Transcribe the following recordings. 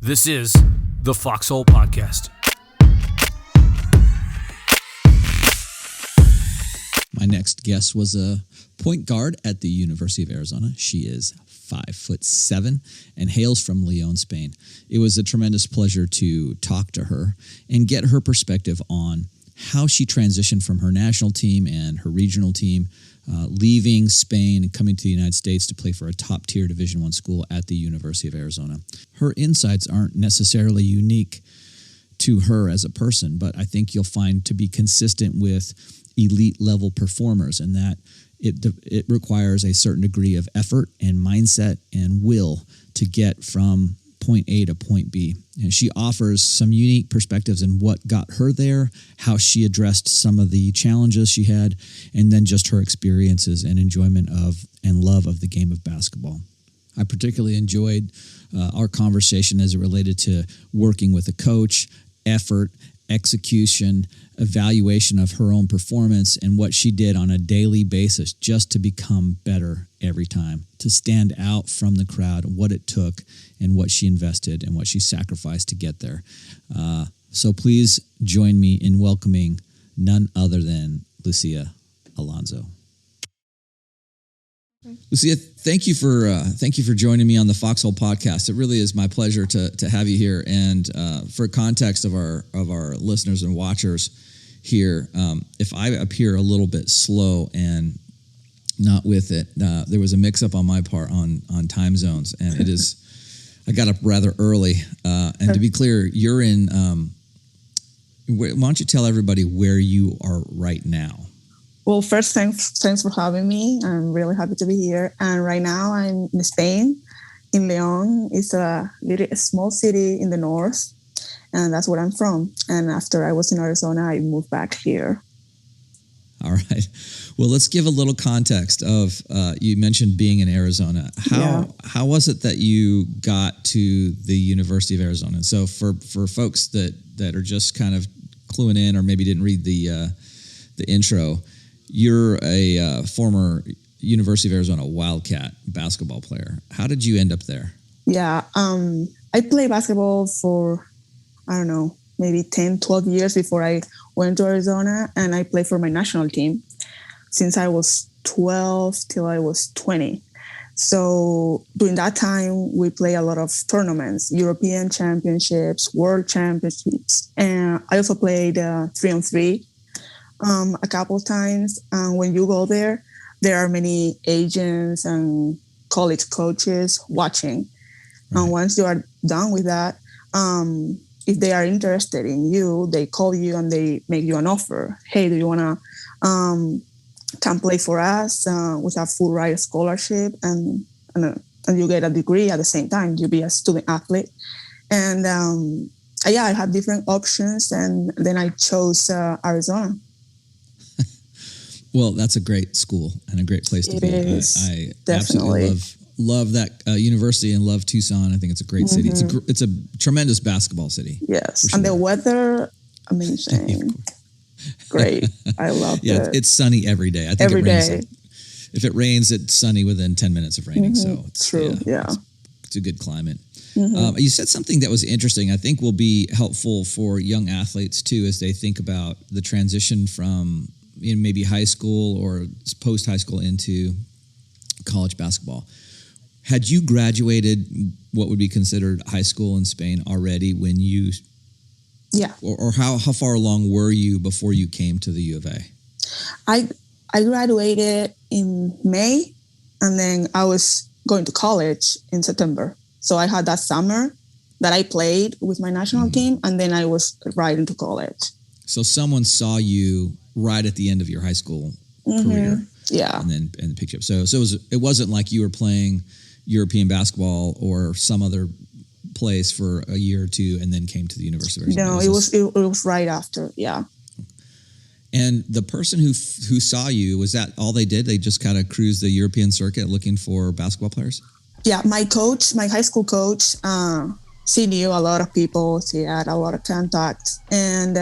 This is the Foxhole Podcast. My next guest was a point guard at the University of Arizona. She is 5'7" and hails from Leon, Spain. It was a tremendous pleasure to talk to her and get her perspective on how she transitioned from her national team and her regional team, leaving Spain and coming to the United States to play for a top-tier Division I school at the University of Arizona. Her insights aren't necessarily unique to her as a person, but I think you'll find to be consistent with elite-level performers, and that it requires a certain degree of effort and mindset and will to get from point A to point B. And she offers some unique perspectives in what got her there, how she addressed some of the challenges she had, and then just her experiences and enjoyment of and love of the game of basketball. I particularly enjoyed our conversation as it related to working with a coach, effort, execution, evaluation of her own performance, and what she did on a daily basis just to become better every time, to stand out from the crowd, what it took and what she invested and what she sacrificed to get there. So please join me in welcoming none other than Lucia Alonso. Lucia, thank you for joining me on the Foxhole Podcast. It really is my pleasure to have you here. And for context of our listeners and watchers here, if I appear a little bit slow and not with it, there was a mix-up on my part on time zones, and it is. I got up rather early, and to be clear, you're in. Why don't you tell everybody where you are right now? Well, first, thanks for having me. I'm really happy to be here. And right now I'm in Spain, in Leon. It's a small city in the north, and that's where I'm from. And after I was in Arizona, I moved back here. All right. Well, let's give a little context of, you mentioned being in Arizona. How was it that you got to the University of Arizona? And so for folks that are just kind of cluing in or maybe didn't read the intro, you're a former University of Arizona Wildcat basketball player. How did you end up there? Yeah, I played basketball for, I don't know, maybe 10, 12 years before I went to Arizona, and I played for my national team since I was 12 till I was 20. So during that time, we play a lot of tournaments, European championships, world championships, and I also played 3-on-3 a couple of times. When you go there are many agents and college coaches watching. Right. And once you are done with that, if they are interested in you, they call you and they make you an offer. Hey, do you want to come play for us with a full ride scholarship, and you get a degree at the same time? You'll be a student athlete. And I had different options, and then I chose Arizona. Well, that's a great school and a great place to be. I definitely absolutely love that university and love Tucson. I think it's a great city. It's a tremendous basketball city. Yes, sure. And the weather, amazing. Great. I love it. Yeah, it's sunny every day. I think every it rains. day. If it rains, it's sunny within 10 minutes of raining. So it's true. Yeah. It's a good climate. You said something that was interesting. I think will be helpful for young athletes too, as they think about the transition from maybe high school or post-high school into college basketball. Had you graduated what would be considered high school in Spain already when you... Yeah. Or how far along were you before you came to the U of A? I graduated in May, and then I was going to college in September. So I had that summer that I played with my national team, and then I was right into college. So someone saw you right at the end of your high school career, and picked you up. So it wasn't like you were playing European basketball or some other place for a year or two and then came to the University of Arizona. No, it was right after. Yeah. And the person who saw you, was that all they did? They just kind of cruised the European circuit looking for basketball players? Yeah, my high school coach, she knew a lot of people. She had a lot of contacts, and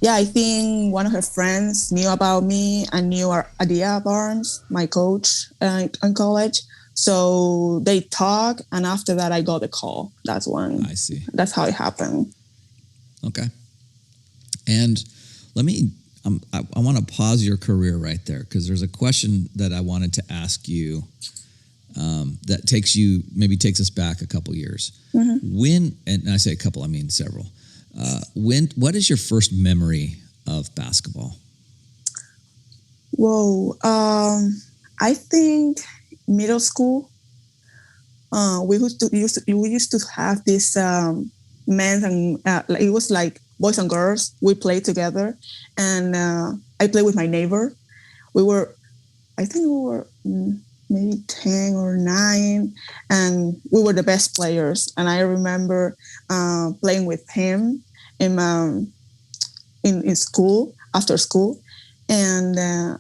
I think one of her friends knew about me and knew Adia Barnes, my coach in college. So they talk, and after that, I got the call. That's when. I see. That's how it happened. Okay. And let me, I want to pause your career right there, because there's a question that I wanted to ask you that takes us back a couple years. When, and I say a couple, I mean several. What is your first memory of basketball? Whoa. I think middle school. We used to have this men and it was like boys and girls. We played together, and I played with my neighbor. I think we were maybe 10 or 9, and we were the best players. And I remember playing with him in school, after school, and I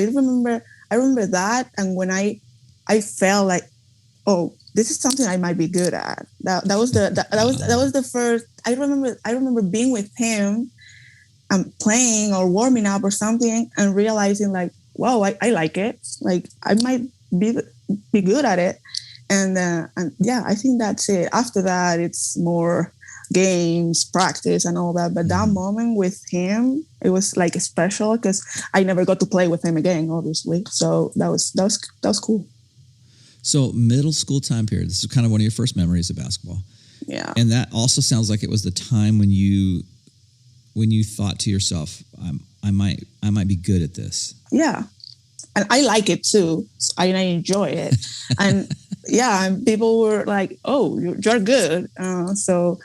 remember that. And when I felt like, oh, this is something I might be good at. That was the first. I remember being with him and playing or warming up or something, and realizing like, wow, I like it. Like I might be good at it. And I think that's it. After that, it's more games, practice, and all that. But that moment with him, it was like special, because I never got to play with him again, obviously. So that was cool. So middle school time period, this is kind of one of your first memories of basketball. Yeah. And that also sounds like it was the time when you thought to yourself, I might be good at this. Yeah. And I like it too. I enjoy it. And and people were like, oh, you're good. So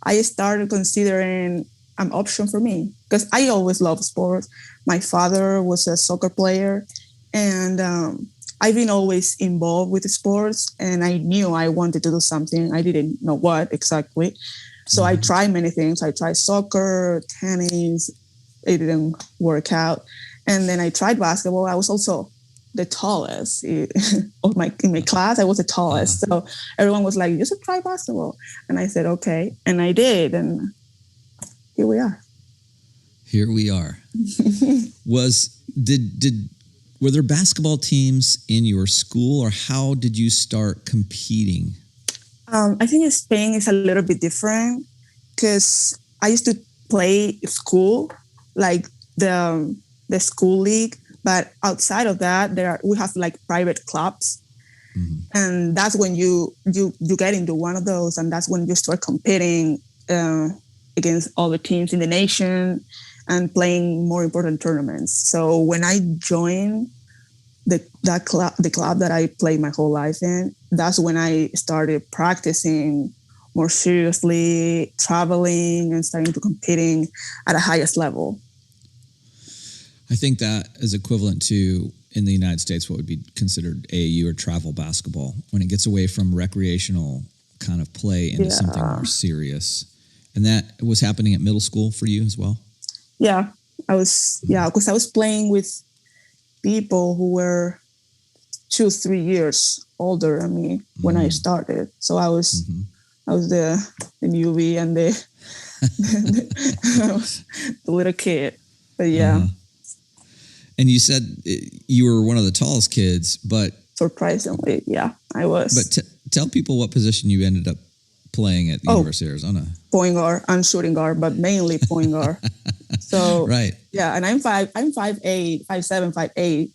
I started considering an option for me, because I always loved sports. My father was a soccer player, and I've been always involved with the sports, and I knew I wanted to do something. I didn't know what exactly. So I tried many things. I tried soccer, tennis. It didn't work out. And then I tried basketball. I was also the tallest in my class. I was the tallest. So everyone was like, you should try basketball. And I said, okay. And I did. And here we are. Here we are. Were there basketball teams in your school, or how did you start competing? I think in Spain is a little bit different, because I used to play school, like the school league, but outside of that, we have like private clubs, and that's when you get into one of those, and that's when you start competing against other teams in the nation and playing more important tournaments. So when I joined the club that I played my whole life in, that's when I started practicing more seriously, traveling, and starting to competing at a highest level. I think that is equivalent to, in the United States, what would be considered AAU or travel basketball, when it gets away from recreational kind of play into something more serious. And that was happening at middle school for you as well? Yeah, because I was playing with people who were 2-3 years older than me when I started. So I was the newbie and the little kid. But yeah. And you said you were one of the tallest kids, but surprisingly, yeah, I was. But tell people what position you ended up playing at the University of Arizona. Point guard and shooting guard, but mainly point guard. So right, yeah, and I'm 5'8", 5'7", 5'8".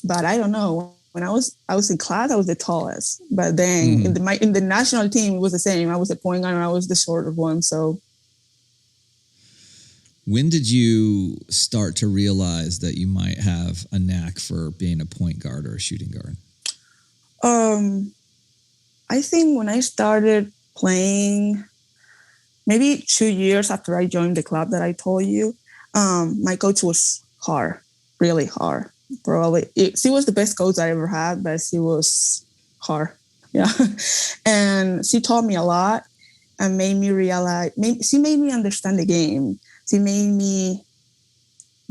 But I don't know. When I was in class, I was the tallest. But then in the national team, it was the same. I was the point guard and I was the shorter one. So when did you start to realize that you might have a knack for being a point guard or a shooting guard? I think when I started playing, maybe 2 years after I joined the club that I told you, my coach was hard, really hard. Probably she was the best coach I ever had, but she was hard. Yeah. And she taught me a lot and made me realize, she made me understand the game. She made me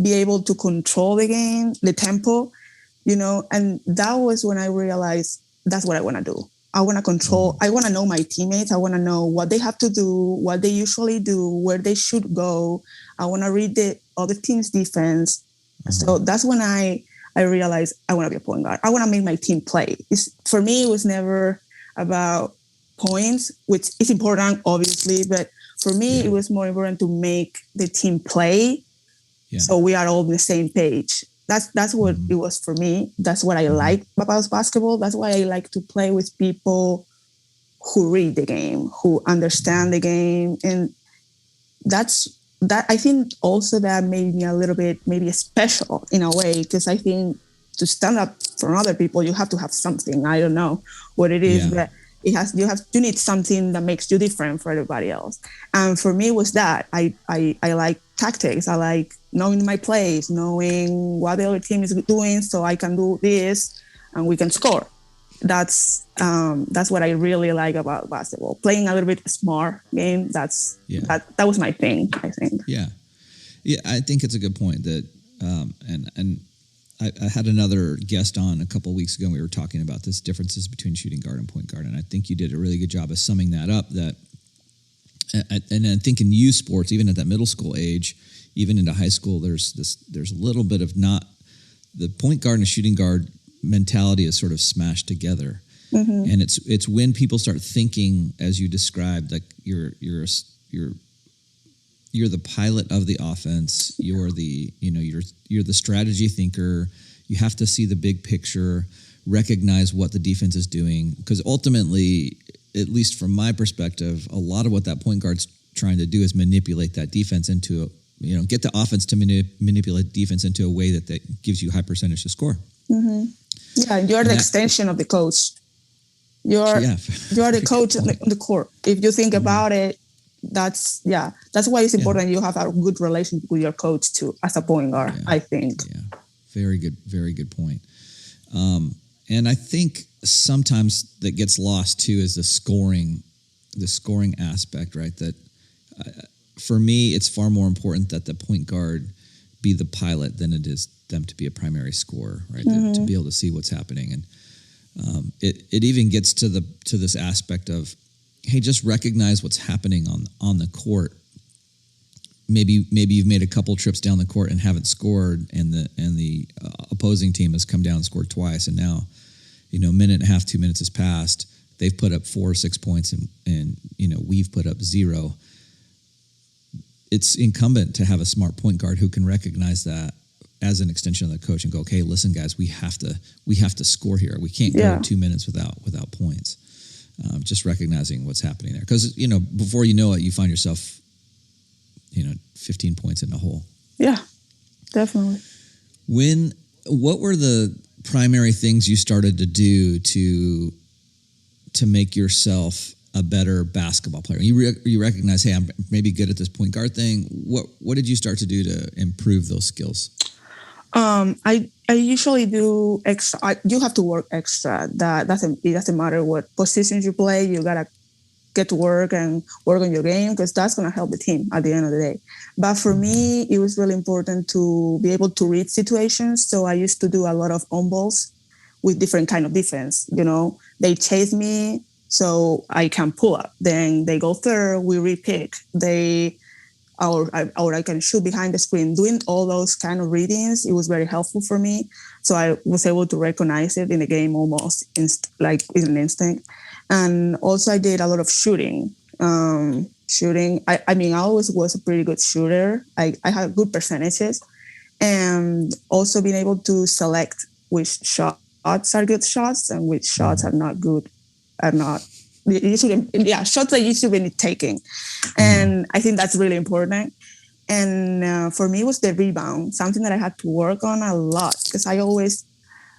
be able to control the game, the tempo, and that was when I realized that's what I want to do. I want to control. I want to know my teammates. I want to know what they have to do, what they usually do, where they should go. I want to read the other team's defense. So that's when I I realized I want to be a point guard. I want to make my team play. For me, it was never about points, which is important, obviously, but for me, it was more important to make the team play, so we are all on the same page. That's what it was for me. That's what I like about basketball. That's why I like to play with people who read the game, who understand the game, and that. I think also that made me a little bit maybe special in a way, because I think to stand up for other people, you have to have something. I don't know what it is, but you need something that makes you different for everybody else. And for me, it was that I like tactics. I like knowing my plays, knowing what the other team is doing, so I can do this and we can score. That's what I really like about basketball. Playing a little bit smart game. That was my thing, I think. Yeah. I think it's a good point that, and I had another guest on a couple of weeks ago, and we were talking about this differences between shooting guard and point guard. And I think you did a really good job of summing that up. And I think in youth sports, even at that middle school age, even into high school, there's a little bit of not the point guard and shooting guard mentality is sort of smashed together. And it's when people start thinking, as you described, like you're the pilot of the offense. You're the strategy thinker. You have to see the big picture, recognize what the defense is doing, because ultimately, at least from my perspective, a lot of what that point guard's trying to do is manipulate that defense into get the offense to manipulate defense into a way that gives you high percentage to score. Yeah, you're the extension of the coach. You're the coach on the court. If you think about it, that's why it's important you have a good relationship with your coach too, as a point guard, I think. Yeah, very good point. And I think sometimes that gets lost too is the scoring aspect, right? That for me, it's far more important that the point guard be the pilot than it is them to be a primary scorer, right? To be able to see what's happening. And it even gets to this aspect of, hey, just recognize what's happening on the court. Maybe you've made a couple trips down the court and haven't scored, and the opposing team has come down and scored twice, and now, a minute and a half, 2 minutes has passed. They've put up 4 or 6 points, and we've put up 0. It's incumbent to have a smart point guard who can recognize that as an extension of the coach and go, okay, listen, guys, we have to score here. We can't go 2 minutes without points. Just recognizing what's happening there, because before you know it, you find yourself 15 points in the hole. Yeah, definitely. What were the primary things you started to do to make yourself a better basketball player? You recognize, hey, I'm maybe good at this point guard thing. What did you start to do to improve those skills? I usually do extra. You have to work extra. It doesn't matter what positions you play. You gotta get to work and work on your game, because that's gonna help the team at the end of the day. But for me, it was really important to be able to read situations. So I used to do a lot of on balls with different kind of defense. They chase me, so I can pull up. Then they go third, we repick. Or I can shoot behind the screen. Doing all those kind of readings, it was very helpful for me. So I was able to recognize it in the game almost in an instant. And also I did a lot of shooting. I always was a pretty good shooter. I had good percentages. And also being able to select which shots are good shots and which shots are not good, shots that you should be taking. And I think that's really important. And for me, it was the rebound, something that I had to work on a lot, because I always,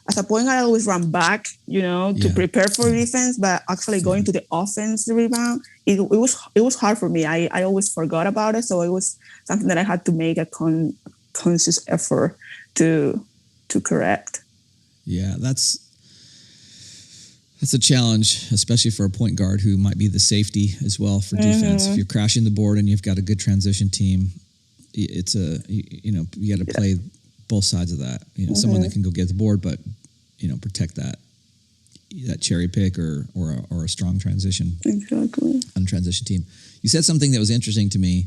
as a point guard, I always run back, to prepare for defense, but actually going to the offense, the rebound, it was hard for me. I always forgot about it. So it was something that I had to make a conscious effort to correct. Yeah, that's a challenge, especially for a point guard who might be the safety as well for defense. If you're crashing the board and you've got a good transition team, you got to play both sides of that. Someone that can go get the board, but protect that cherry pick or a strong transition. Exactly. On a transition team. You said something that was interesting to me,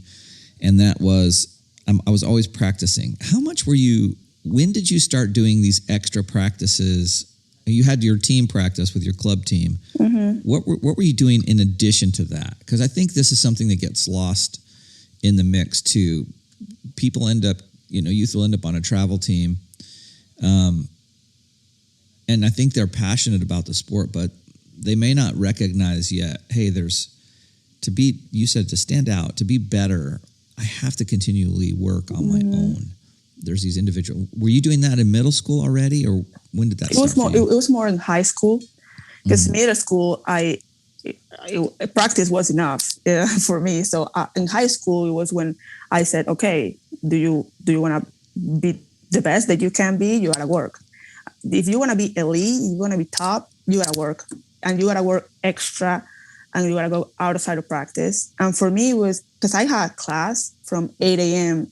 and that was I was always practicing. How much were you when did you start doing these extra practices? You had your team practice with your club team. Mm-hmm. What were you doing in addition to that? Because I think this is something that gets lost in the mix too. People end up, youth will end up on a travel team. And I think they're passionate about the sport, but they may not recognize yet, hey, you said to stand out, to be better, I have to continually work on my own. There's these individual. Were you doing that in middle school already, or when did that start? It was more in high school, because middle school, practice was enough for me. So in high school, it was when I said, okay, do you want to be the best that you can be? You gotta work. If you want to be elite, you want to be top, you gotta work, and you gotta work extra, and you gotta go outside of practice. And for me, it was because I had class from 8 a.m.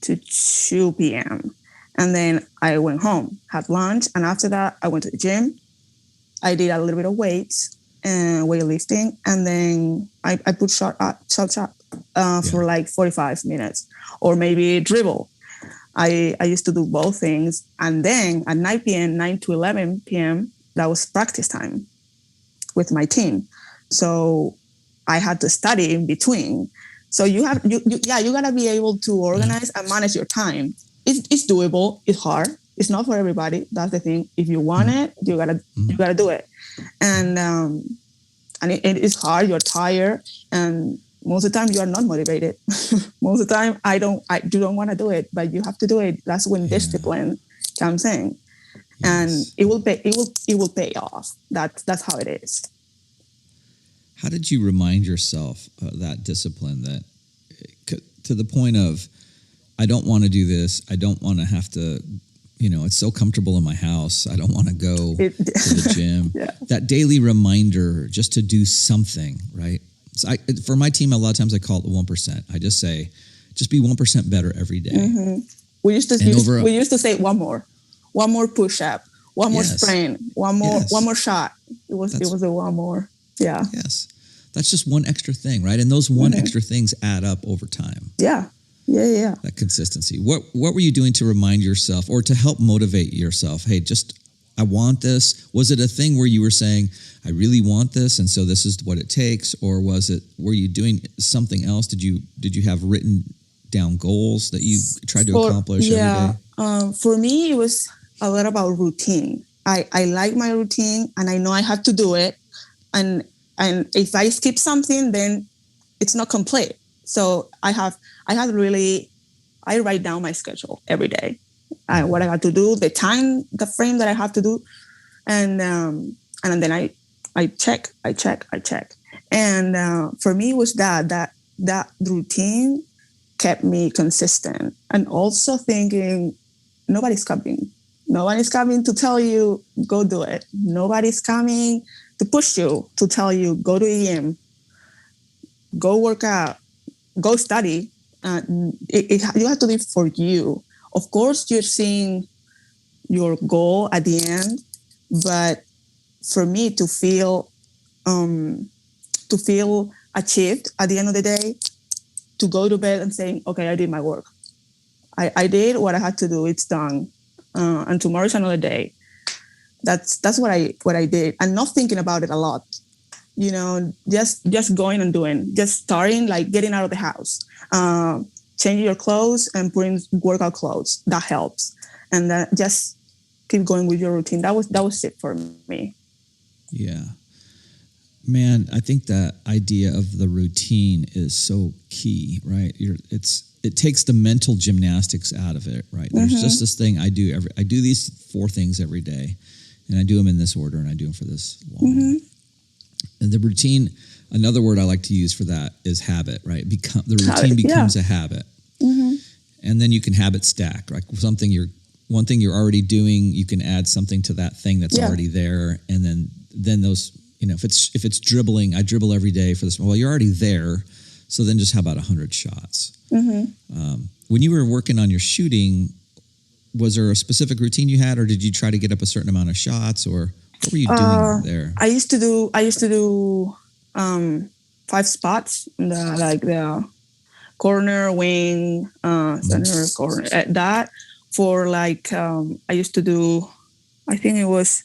to 2 p.m. And then I went home, had lunch, and after that, I went to the gym. I did a little bit of weights and weightlifting, and then I put shot for like 45 minutes, or maybe dribble. I used to do both things. And then at 9 to 11 p.m., that was practice time with my team. So I had to study in between. So you got to be able to organize and manage your time. It's doable. It's hard. It's not for everybody. That's the thing. If you want it, you gotta do it. And it is hard. You're tired, and most of the time you are not motivated. Most of the time I don't want to do it, but you have to do it. That's when discipline comes in, and it will pay off. That's how it is. How did you remind yourself that discipline, that to the point of, I don't want to do this. I don't want to have to, it's so comfortable in my house. I don't want to go to the gym. Yeah. That daily reminder just to do something, right? So for my team, a lot of times I call it the 1%. I just say, just be 1% better every day. Mm-hmm. We used to say one more push-up, one more sprint, one more shot. It was a one more. Yeah. Yes. That's just one extra thing, right? And those extra things add up over time. Yeah. Yeah. That consistency. What were you doing to remind yourself, or to help motivate yourself? Hey, I want this. Was it a thing where you were saying, I really want this, and so this is what it takes? Or were you doing something else? Did you have written down goals that you tried to accomplish every day? For me, it was a lot about routine. I like my routine, and I know I have to do it. And if I skip something, then it's not complete. So I write down my schedule every day, what I have to do, the frame that I have to do, and then I check. And for me, it was that routine kept me consistent, and also thinking nobody's coming to tell you go do it. Nobody's coming to push you, to tell you go to EM, go work out, go study. You have to live for you. Of course, you're seeing your goal at the end, but for me to feel achieved at the end of the day, to go to bed and saying, okay, I did my work. I did what I had to do. It's done. And tomorrow's another day. That's what I did, and not thinking about it a lot. Just going and doing, just starting, like getting out of the house, changing your clothes and putting workout clothes. That helps, and then just keep going with your routine. That was it for me. Yeah, man, I think that idea of the routine is so key, right? It takes the mental gymnastics out of it, right? There's just this thing I do these 4 things every day, and I do them in this order, and I do them for this long. And the routine, another word I like to use for that is habit, right? The routine becomes a habit. And then you can habit stack, right? One thing you're already doing, you can add something to that thing that's already there. And then those, if it's dribbling, I dribble every day for this. Well, you're already there. So then just how about 100 shots? When you were working on your shooting, was there a specific routine you had, or did you try to get up a certain amount of shots, or what were you doing there? I used to do 5 spots, the corner, wing, center, corner. That for like, I used to do, I think it was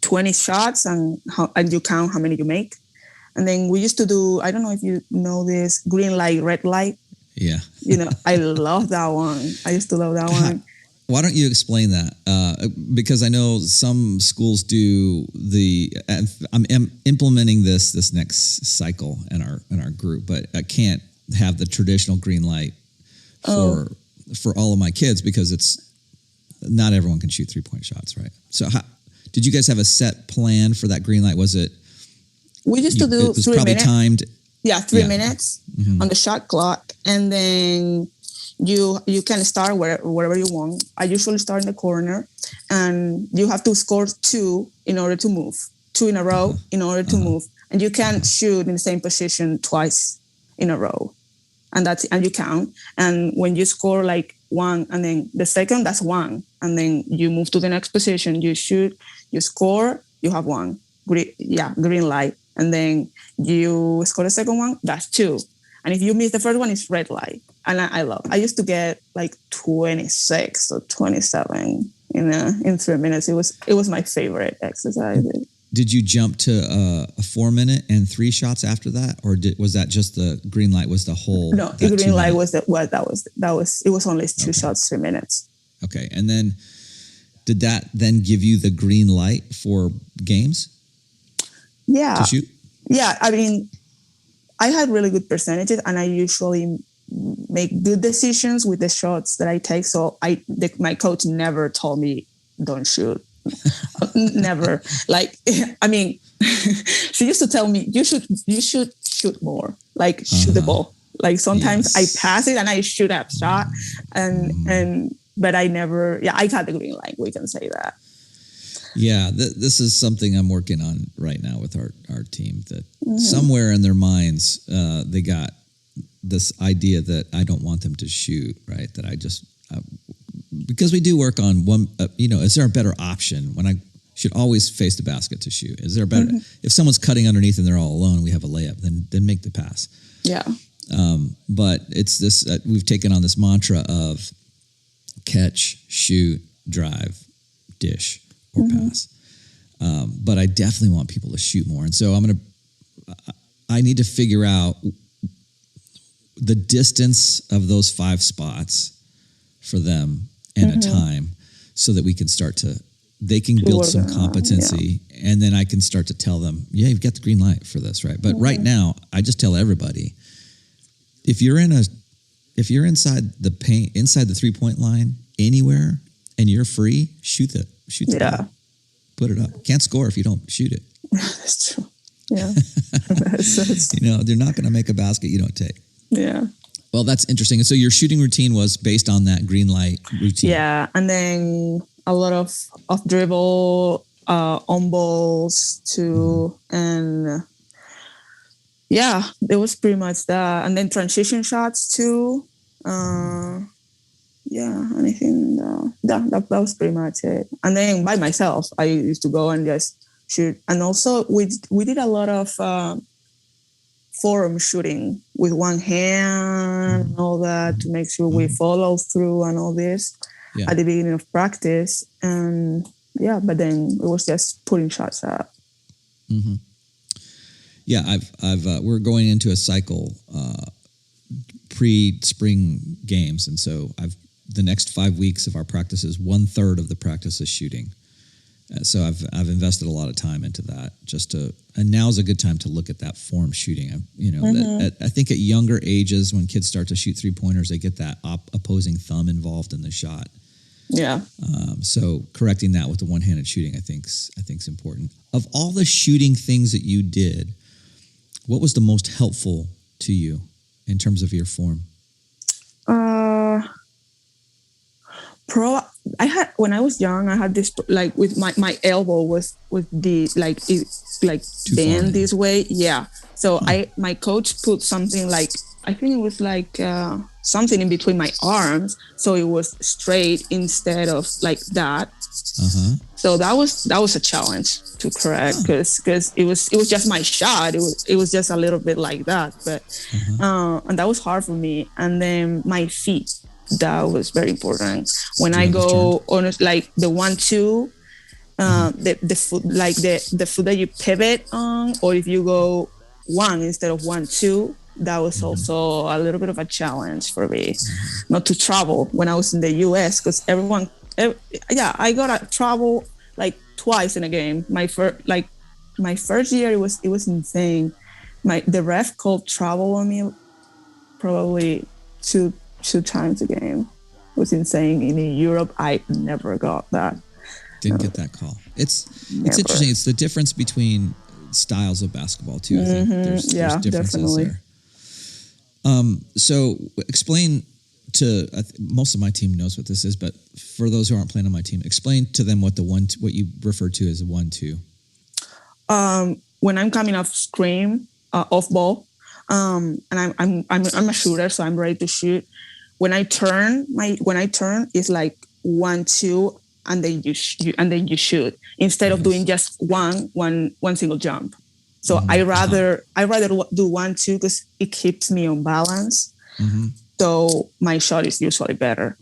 20 shots and you count how many you make. And then we used to do, I don't know if you know this, green light, red light. Yeah. I love that one. I used to love that one. Why don't you explain that? Because I know some schools do I'm implementing this next cycle in our group, but I can't have the traditional green light for all of my kids because it's not everyone can shoot 3-point shots, right? So did you guys have a set plan for that green light? Was it? We used to do 3 minutes. It was probably timed. Yeah, 3 minutes on the shot clock, and then you can start wherever you want. I usually start in the corner, and you have to score 2 in order to move, 2 in a row in order to move, and you can't shoot in the same position twice in a row, and you count. And when you score like 1, and then the second, that's 1, and then you move to the next position. You shoot, you score, you have 1 green light. And then you score the second one, that's 2. And if you miss the first one, it's red light. And I used to get like 26 or 27 in 3 minutes. It was my favorite exercise. Did you jump to a 4 minute and 3 shots after that? Or was that just the green light was the whole? No, the green light was it was only 2 shots, 3 minutes. Okay. And then did that then give you the green light for games? Yeah. To shoot? Yeah. I mean, I had really good percentages, and I usually make good decisions with the shots that I take. So my coach never told me don't shoot. Never. Like, I mean, she used to tell me you should shoot more. Like shoot the ball. Like sometimes I pass it and I shoot a shot, but I never. Yeah, I got the green light. We can say that. Yeah, this is something I'm working on right now with our team, that somewhere in their minds, they got this idea that I don't want them to shoot, right? That I just, because we do work on one, is there a better option when I should always face the basket to shoot? Is there a better, if someone's cutting underneath and they're all alone, we have a layup, then make the pass. Yeah. But it's this, we've taken on this mantra of catch, shoot, drive, dish, or pass. But I definitely want people to shoot more. And so I need to figure out the distance of those 5 spots for them and a time so that we can they can build some competency, and then I can start to tell them, yeah, you've got the green light for this, right? But right now, I just tell everybody, if you're inside the paint, inside the 3-point line, anywhere, and you're free, shoot the ball. Put it up. Can't score if you don't shoot it. That's true. Yeah. They're not going to make a basket you don't take. Yeah. Well, that's interesting. And so your shooting routine was based on that green light routine. Yeah. And then a lot of dribble, on balls too. And it was pretty much that. And then transition shots too. Anything. That was pretty much it. And then by myself, I used to go and just shoot. And also we did a lot of forum shooting with one hand and all that to make sure we follow through and all this at the beginning of practice. And but then it was just putting shots up. Mm-hmm. Yeah, we're going into a cycle pre-spring games, and so the next 5 weeks of our practice is 1/3 of the practice is shooting. So I've invested a lot of time into that and now's a good time to look at that form shooting. I think at younger ages, when kids start to shoot 3-pointers, they get that opposing thumb involved in the shot. Yeah. So correcting that with the one-handed shooting, I think's important. Of all the shooting things that you did, what was the most helpful to you in terms of your form? When I was young, I had this like with my elbow was the bend this way. Yeah. So my coach put something like, I think it was like something in between my arms, so it was straight instead of like that. So that was a challenge to correct because it was just my shot. It was just a little bit like that, but and that was hard for me. And then my feet. that was very important. When Do you I have this go on like the 1-2, the foot, like the foot that you pivot on, or if you go 1 instead of 1-2, that was also a little bit of a challenge for me, not to travel when I was in the US, because I got to travel like twice in a game. My first year, it was insane. The ref called travel on me probably two times a game. It was insane. In Europe, I never got that. Didn't get that call. It's Never. interesting. It's the difference between styles of basketball too. I think there's differences definitely. there. So explain to most of my team knows what this is, but for those who aren't playing on my team, explain to them what you refer to as a 1-2. When I'm coming off screen, off ball, and I'm a shooter, so I'm ready to shoot. When I turn, it's like 1-2, and then you shoot instead of doing just one single jump. So I rather do 1-2 because it keeps me on balance. So my shot is usually better.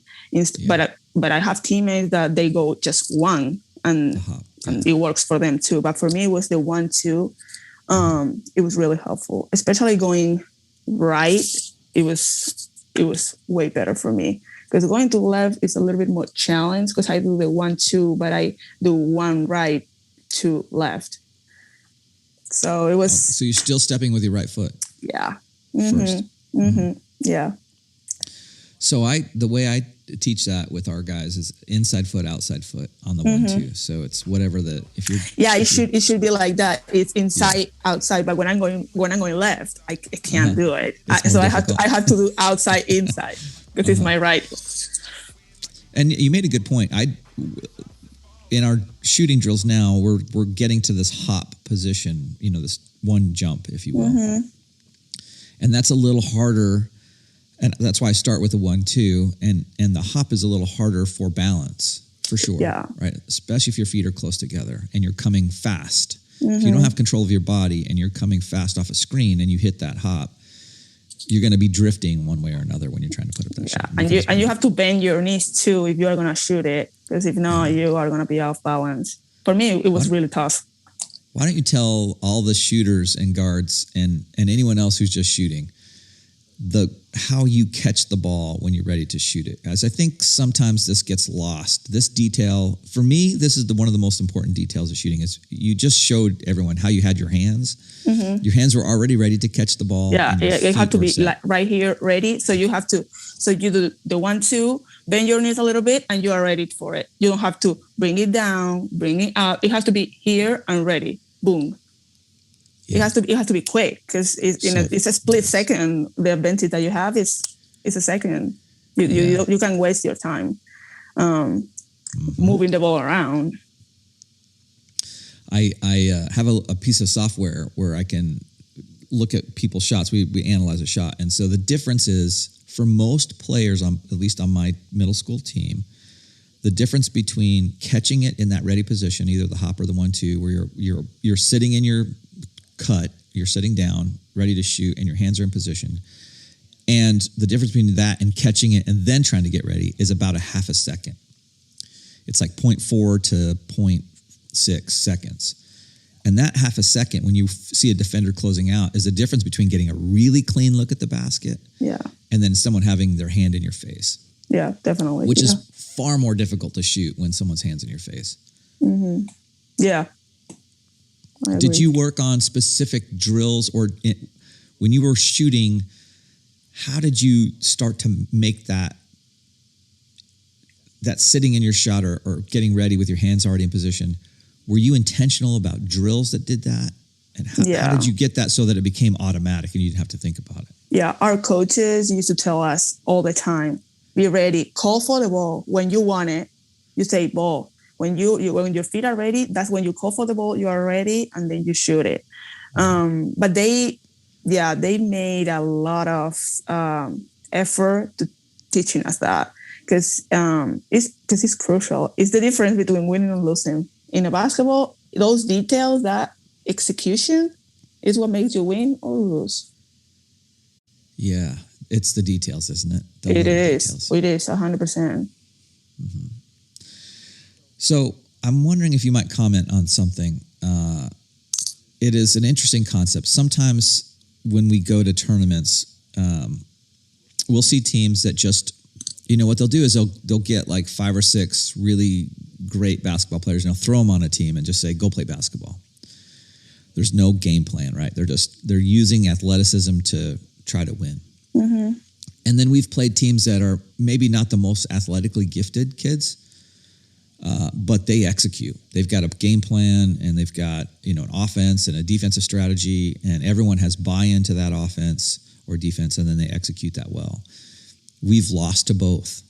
But I have teammates that they go just 1 and it works for them too. But for me, it was the 1-2. It was really helpful, especially going right. It was way better for me, because going to left is a little bit more challenge, because I do the 1-2, but I do 1 right, 2 left. So it was. So you're still stepping with your right foot. Yeah. First. Yeah. So the way I teach that with our guys is inside foot, outside foot on the 1-2. So it's whatever it should be like that. It's inside, outside. But when I'm going left, I can't do it. So I have to do outside, inside, because it's my right. And you made a good point. In our shooting drills now, we're getting to this hop position, this one jump, if you will. And that's a little harder. And that's why I start with the 1-2, and the hop is a little harder for balance, for sure. Yeah. Right. Especially if your feet are close together and you're coming fast. If you don't have control of your body and you're coming fast off a screen and you hit that hop, you're going to be drifting one way or another when you're trying to put up that shot. And you have to bend your knees too if you are going to shoot it, because if not, you are going to be off balance. For me, it was really tough. Why don't you tell all the shooters and guards and anyone else who's just shooting how you catch the ball when you're ready to shoot it? As I think sometimes this gets lost. This detail, for me, this is one of the most important details of shooting. Is you just showed everyone how you had your hands. Your hands were already ready to catch the ball. Yeah, it had to be like right here, ready. So you have to. So you do the 1-2, bend your knees a little bit, and you are ready for it. You don't have to bring it down, bring it up. It has to be here and ready. Boom. Yeah. It has to be quick, because it's a split second. The advantage that you have is a second. You can waste your time moving the ball around. I have a piece of software where I can look at people's shots. We analyze a shot, and so the difference is, for most players, at least on my middle school team, the difference between catching it in that ready position, either the hop or the 1-2, where you're sitting in your cut, you're sitting down, ready to shoot, and your hands are in position. And the difference between that and catching it and then trying to get ready is about a half a second. It's like 0.4 to 0.6 seconds. And that half a second, when you see a defender closing out, is the difference between getting a really clean look at the basket and then someone having their hand in your face. Yeah, definitely. Which is far more difficult to shoot when someone's hand's in your face. Yeah. Did you work on specific drills, or when you were shooting, how did you start to make that sitting in your shot or getting ready with your hands already in position? Were you intentional about drills that did that? And how did you get that so that it became automatic and you didn't have to think about it? Yeah, our coaches used to tell us all the time, be ready, call for the ball. When you want it, you say ball. When when your feet are ready, that's when you call for the ball, you are ready, and then you shoot it. But they made a lot of effort to teaching us that, because it's crucial. It's the difference between winning and losing. In a basketball, those details, that execution, is what makes you win or lose. Yeah. It's the details, isn't it? It is. It is 100%. So I'm wondering if you might comment on something. It is an interesting concept. Sometimes when we go to tournaments, we'll see teams that just, what they'll do is they'll get like 5 or 6 really great basketball players, and they'll throw them on a team and just say, go play basketball. There's no game plan, right? They're using athleticism to try to win. Mm-hmm. And then we've played teams that are maybe not the most athletically gifted kids, but they execute. They've got a game plan, and they've got an offense and a defensive strategy, and everyone has buy-in to that offense or defense, and then they execute that well. We've lost to both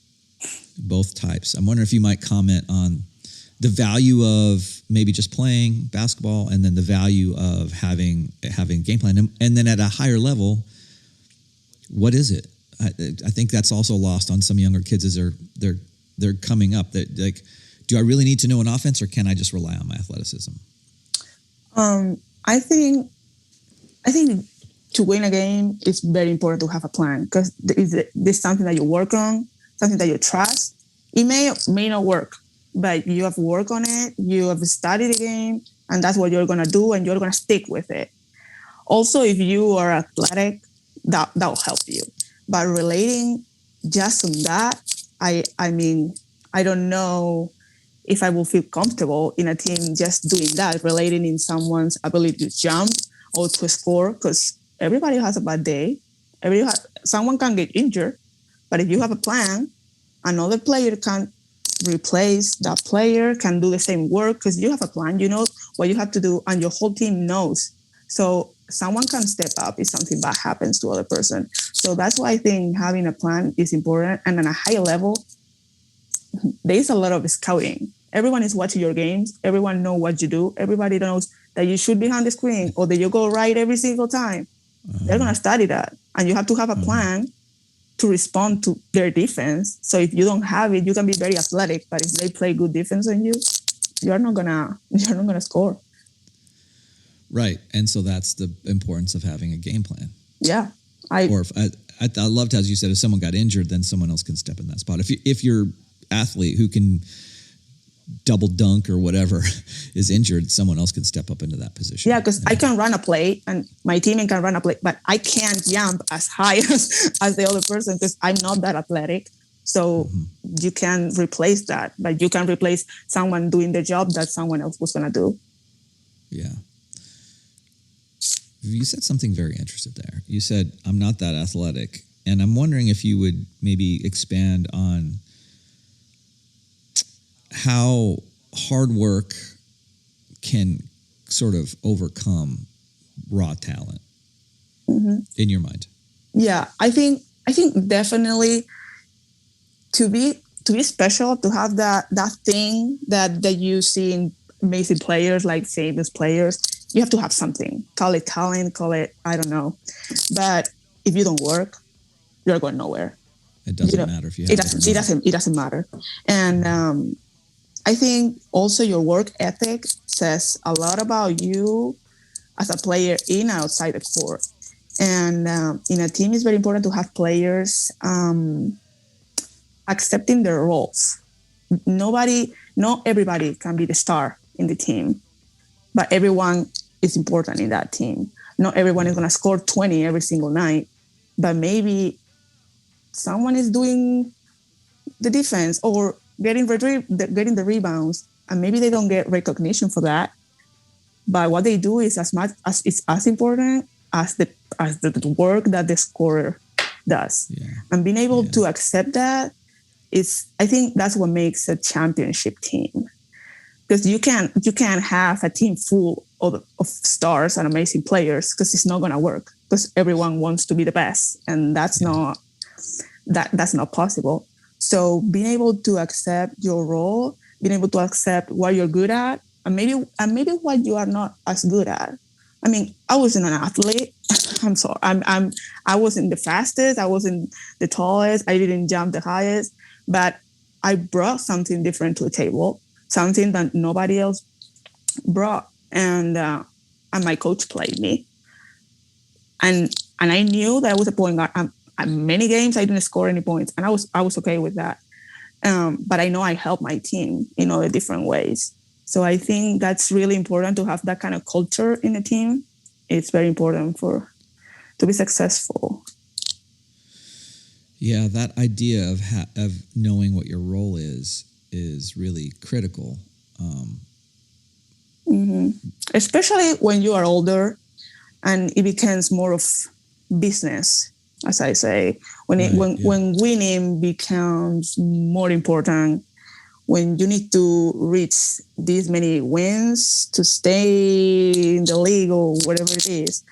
types. I'm wondering if you might comment on the value of maybe just playing basketball, and then the value of having game plan, and then at a higher level, what is it? I think that's also lost on some younger kids as they're coming up. That like, do I really need to know an offense, or can I just rely on my athleticism? I think to win a game, it's very important to have a plan, because this something that you work on, something that you trust. It may not work, but you have worked on it, you have studied the game, and that's what you're going to do, and you're going to stick with it. Also, if you are athletic, that'll help you. But relating just on that, I mean, I don't know if I will feel comfortable in a team just doing that, relating in someone's ability to jump or to score, because everybody has a bad day. Someone can get injured, but if you have a plan, another player can replace that player, can do the same work, because you have a plan, you know what you have to do, and your whole team knows. So someone can step up if something bad happens to other person. So that's why I think having a plan is important. And on a higher level, there's a lot of scouting. Everyone is watching your games. Everyone knows what you do. Everybody knows that you should be behind the screen, or that you go right every single time. They're going to study that. And you have to have a plan to respond to their defense. So if you don't have it, you can be very athletic, but if they play good defense on you, you're not gonna score. Right. And so that's the importance of having a game plan. Yeah. I loved, as you said, if someone got injured, then someone else can step in that spot. If your athlete who can double dunk or whatever is injured, someone else can step up into that position. Yeah, because I can run a play, and my teammate can run a play, but I can't jump as high as the other person, because I'm not that athletic. So you can replace that, but you can replace someone doing the job that someone else was going to do. Yeah. You said something very interesting there. You said, I'm not that athletic. And I'm wondering if you would maybe expand on how hard work can sort of overcome raw talent in your mind. Yeah, I think definitely to be special, to have that thing that you see in amazing players, like famous players, you have to have something. Call it talent, call it, I don't know. But if you don't work, you're going nowhere. It doesn't matter if you have it doesn't matter. And I think also your work ethic says a lot about you as a player in and outside the court. And in a team, it's very important to have players accepting their roles. Not everybody can be the star in the team, but everyone is important in that team. Not everyone is going to score 20 every single night, but maybe someone is doing the defense or getting the rebounds, and maybe they don't get recognition for that. But what they do is it's as important as the work that the scorer does. Yeah. And being able to accept that I think that's what makes a championship team. Because you can't have a team full of stars and amazing players, because it's not going to work, because everyone wants to be the best, and that's not possible. So being able to accept your role, being able to accept what you're good at, and maybe what you are not as good at. I mean, I wasn't an athlete. I'm sorry. I wasn't the fastest. I wasn't the tallest. I didn't jump the highest, but I brought something different to the table, something that nobody else brought. And my coach played me. And I knew that I was a point guard. many games I didn't score any points, and I was okay with that. But I know I helped my team in other different ways. So I think that's really important to have that kind of culture in a team. It's very important to be successful. Yeah, that idea of knowing what your role is really critical. Especially when you are older and it becomes more of business, as I say, when winning becomes more important, when you need to reach these many wins to stay in the league or whatever it is,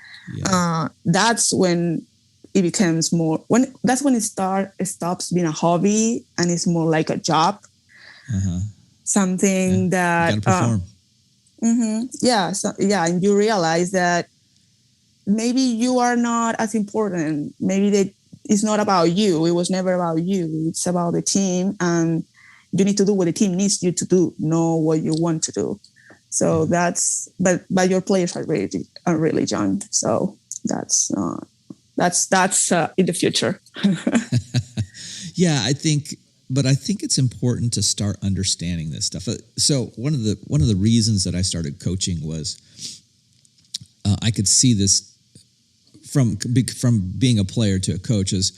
that's when it becomes more, that's when it stops being a hobby and it's more like a job, something that you gotta perform. And you realize that maybe you are not as important. Maybe it's not about you. It was never about you. It's about the team, and you need to do what the team needs you to do, know what you want to do. So but your players are really young. So that's in the future. Yeah, I think it's important to start understanding this stuff. So one of the reasons that I started coaching was I could see this from being a player to a coach is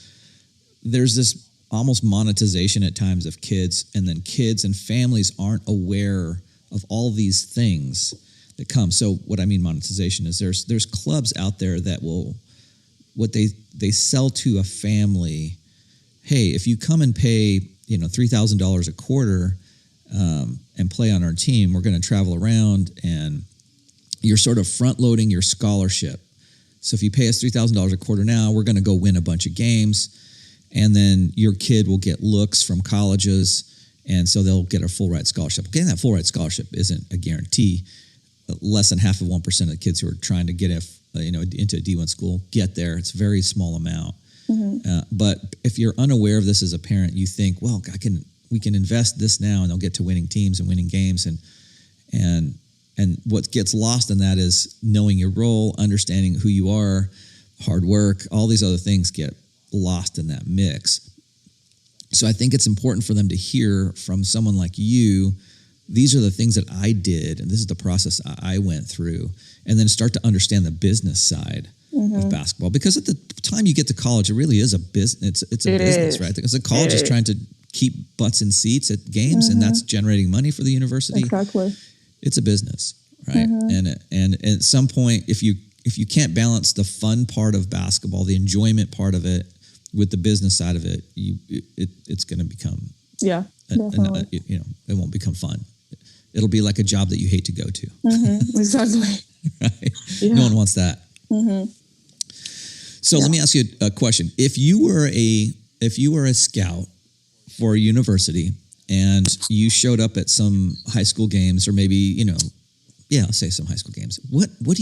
there's this almost monetization at times of kids, and then kids and families aren't aware of all these things that come. So what I mean monetization is there's clubs out there that will what they sell to a family. Hey, if you come and pay $3,000 a quarter and play on our team, we're going to travel around, and you're sort of front loading your scholarship. So if you pay us $3,000 a quarter now, we're going to go win a bunch of games. And then your kid will get looks from colleges, and so they'll get a full ride scholarship. Getting that full ride scholarship isn't a guarantee. Less than 0.5% of the kids who are trying to get into a D1 school get there. It's a very small amount. But if you're unaware of this as a parent, you think, well, we can invest this now, and they'll get to winning teams and winning games, and what gets lost in that is knowing your role, understanding who you are, hard work, all these other things get lost in that mix. So I think it's important for them to hear from someone like you, these are the things that I did, and this is the process I went through, and then start to understand the business side of basketball. Because at the time you get to college, it really is a business. It's a business, right? Because the college is trying to keep butts in seats at games, and that's generating money for the university. Exactly. It's a business, right? And at some point, if you can't balance the fun part of basketball, the enjoyment part of it, with the business side of it, it's going to become it won't become fun. It'll be like a job that you hate to go to. Exactly. Right? Yeah. No one wants that. So let me ask you a question: If you were a scout for a university and you showed up at some high school games, or maybe I'll say some high school games, what would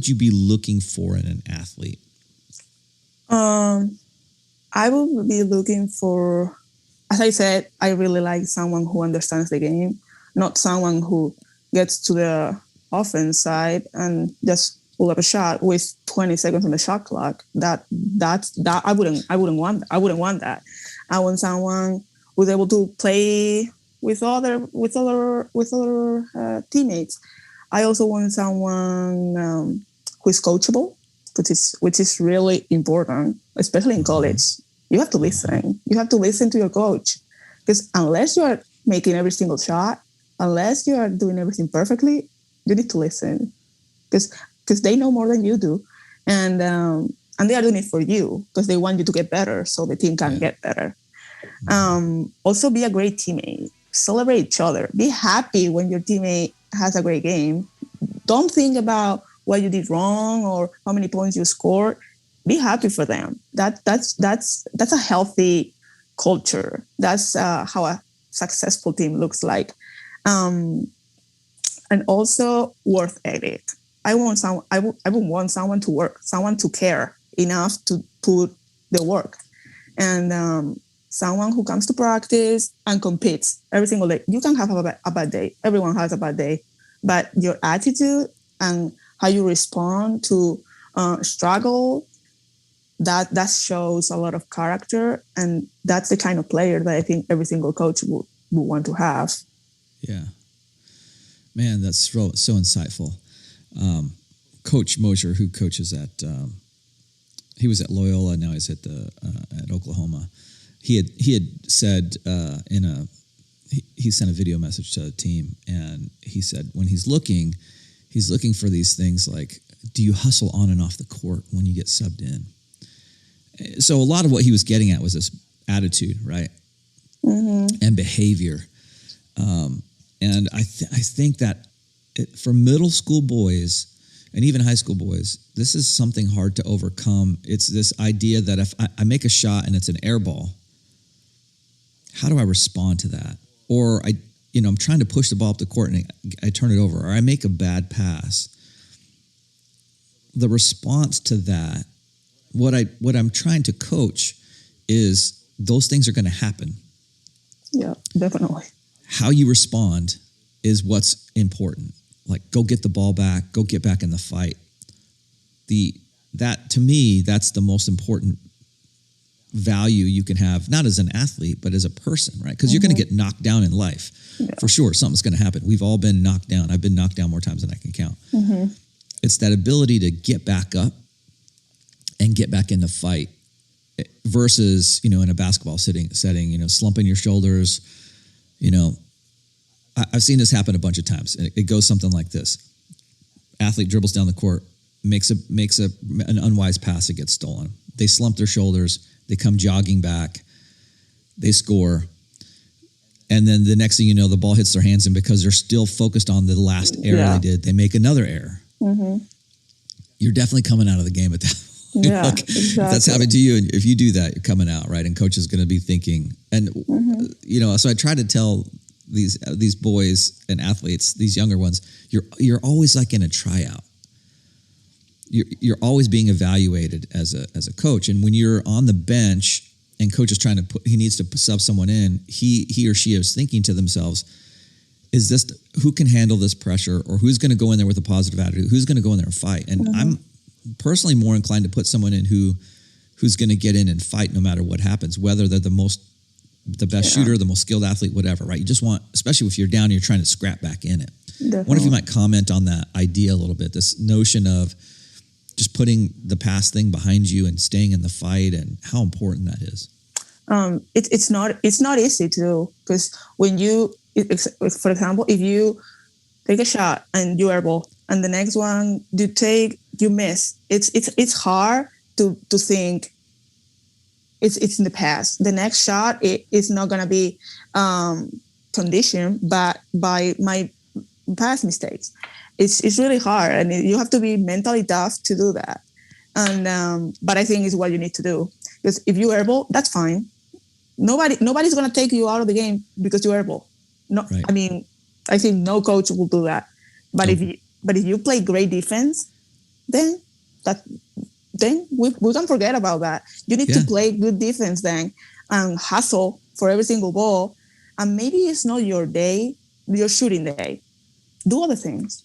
you be looking for in an athlete? I will be looking for, as I said, I really like someone who understands the game, not someone who gets to the offense side and just pull up a shot with 20 seconds on the shot clock. That I wouldn't want that. I want someone who's able to play with other teammates. I also want someone who is coachable, which is really important, especially in college. You have to listen. You have to listen to your coach, because unless you are making every single shot, unless you are doing everything perfectly, you need to listen, because they know more than you do, and they are doing it for you because they want you to get better so the team can get better. Also, be a great teammate. Celebrate each other. Be happy when your teammate has a great game. Don't think about what you did wrong or how many points you scored. Be happy for them. That's a healthy culture. That's how a successful team looks like. And also work ethic. I would want someone to work, someone to care enough to put the work, and someone who comes to practice and competes every single day. You can have a bad day. Everyone has a bad day, but your attitude and how you respond to struggle, that shows a lot of character, and that's the kind of player that I think every single coach would want to have. Yeah, man, that's so insightful. Coach Mosher, who coaches at he was at Loyola, now he's at Oklahoma. He had said he sent a video message to the team, and he said when he's looking for these things like, do you hustle on and off the court when you get subbed in? So a lot of what he was getting at was this attitude, right? Mm-hmm. And behavior. And I think that for middle school boys and even high school boys, this is something hard to overcome. It's this idea that if I make a shot and it's an air ball, how do I respond to that? Or I'm trying to push the ball up the court and I turn it over, or I make a bad pass. The response to that, what I'm trying to coach is those things are going to happen. Yeah, definitely. How you respond is what's important. Like, go get the ball back, go get back in the fight. That to me, that's the most important value you can have, not as an athlete, but as a person, right? Because you're going to get knocked down in life. Yeah. For sure, something's going to happen. We've all been knocked down. I've been knocked down more times than I can count. Mm-hmm. It's that ability to get back up and get back in the fight versus, in a basketball setting, slumping your shoulders. I've seen this happen a bunch of times. It goes something like this. Athlete dribbles down the court, makes an unwise pass, it gets stolen. They slump their shoulders, they come jogging back, they score. And then the next thing you know, the ball hits their hands, and because they're still focused on the last error they did, they make another error. Mm-hmm. You're definitely coming out of the game at that point. Yeah, exactly. If that's happening to you, and if you do that, you're coming out, right? And coach is going to be thinking, and so I try to tell these boys and athletes, these younger ones, you're always like in a tryout. You're always being evaluated as a coach, and when you're on the bench and coach is he needs to sub someone in, he or she is thinking to themselves, is this who can handle this pressure, or who's going to go in there with a positive attitude, who's going to go in there and fight? And I'm personally more inclined to put someone in who's going to get in and fight no matter what happens, whether they're the best shooter, the most skilled athlete, whatever, right? You just want, especially if you're down, you're trying to scrap back in it. Definitely. I wonder if you might comment on that idea a little bit, this notion of just putting the past thing behind you and staying in the fight, and how important that is. It's not easy to do, because when for example, if you take a shot and you airball, and the next one you miss, it's hard to think it's in the past. The next shot is not going to be conditioned by my past mistakes. It's really hard, and you have to be mentally tough to do that. And but I think it's what you need to do, because if you airball, that's fine. Nobody's going to take you out of the game because you airball. No, right. I mean, I think no coach will do that. But if you play great defense, then we can forget about that. You need to play good defense then, and hustle for every single ball. And maybe it's not your shooting day. Do other things.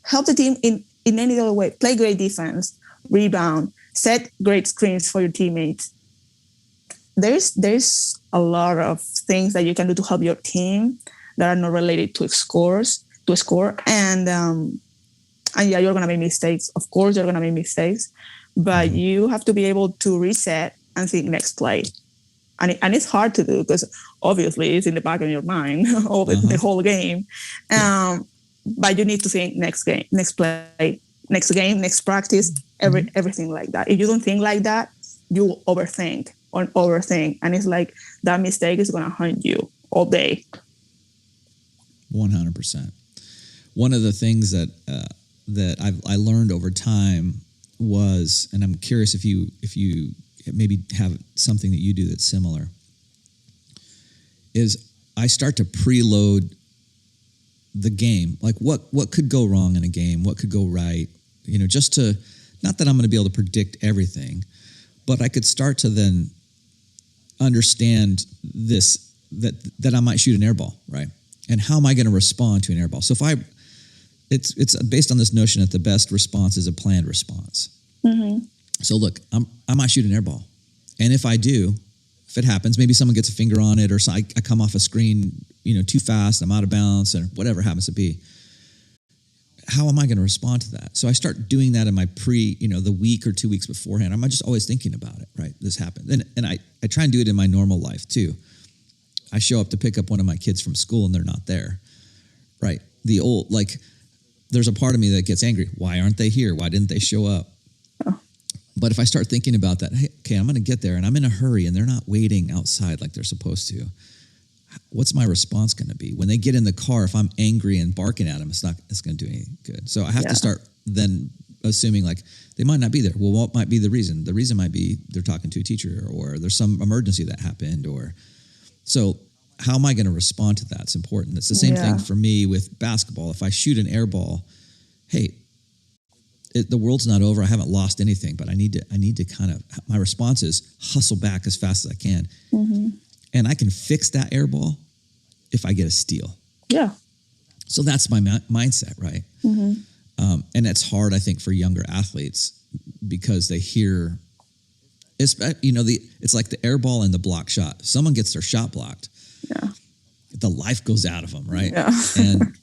Help the team in any other way. Play great defense, rebound, set great screens for your teammates. There's a lot of things that you can do to help your team that are not related to score. And yeah, you're gonna make mistakes. Of course, you're gonna make mistakes, but you have to be able to reset and think next play. And it's hard to do, because obviously it's in the back of your mind the whole game. But you need to think next game, next play, next game, next practice, everything like that. If you don't think like that, you will overthink. And it's like that mistake is going to haunt you all day. 100%. One of the things that I learned over time was, and I'm curious if you maybe have something that you do that's similar, is I start to preload the game. Like what could go wrong in a game? What could go right? Just to, not that I'm going to be able to predict everything, but I could start to then understand this, that I might shoot an air ball, right? And how am I going to respond to an air ball? So it's based on this notion that the best response is a planned response. Mm-hmm. So look, I might shoot an air ball. And if I do, if it happens, maybe someone gets a finger on it, or so I come off a screen, too fast, I'm out of balance, or whatever happens to be. How am I going to respond to that? So I start doing that in my the week or 2 weeks beforehand. I'm just always thinking about it, right? This happened. And I try and do it in my normal life too. I show up to pick up one of my kids from school and they're not there, right? There's a part of me that gets angry. Why aren't they here? Why didn't they show up? Oh. But if I start thinking about that, hey, okay, I'm going to get there and I'm in a hurry and they're not waiting outside like they're supposed to. What's my response going to be? When they get in the car, if I'm angry and barking at them, it's going to do any good. So I have to start then assuming like they might not be there. Well, what might be the reason? The reason might be they're talking to a teacher or there's some emergency that happened so how am I going to respond to that? It's important. It's the same thing for me with basketball. If I shoot an air ball, hey, the world's not over. I haven't lost anything, but I need to kind of, my response is hustle back as fast as I can. Mm-hmm. And I can fix that air ball if I get a steal. Yeah. So that's my mindset, right? Mm-hmm. And it's hard, I think, for younger athletes because they hear, it's like the air ball and the block shot. If someone gets their shot blocked, the life goes out of them, right? Yeah. And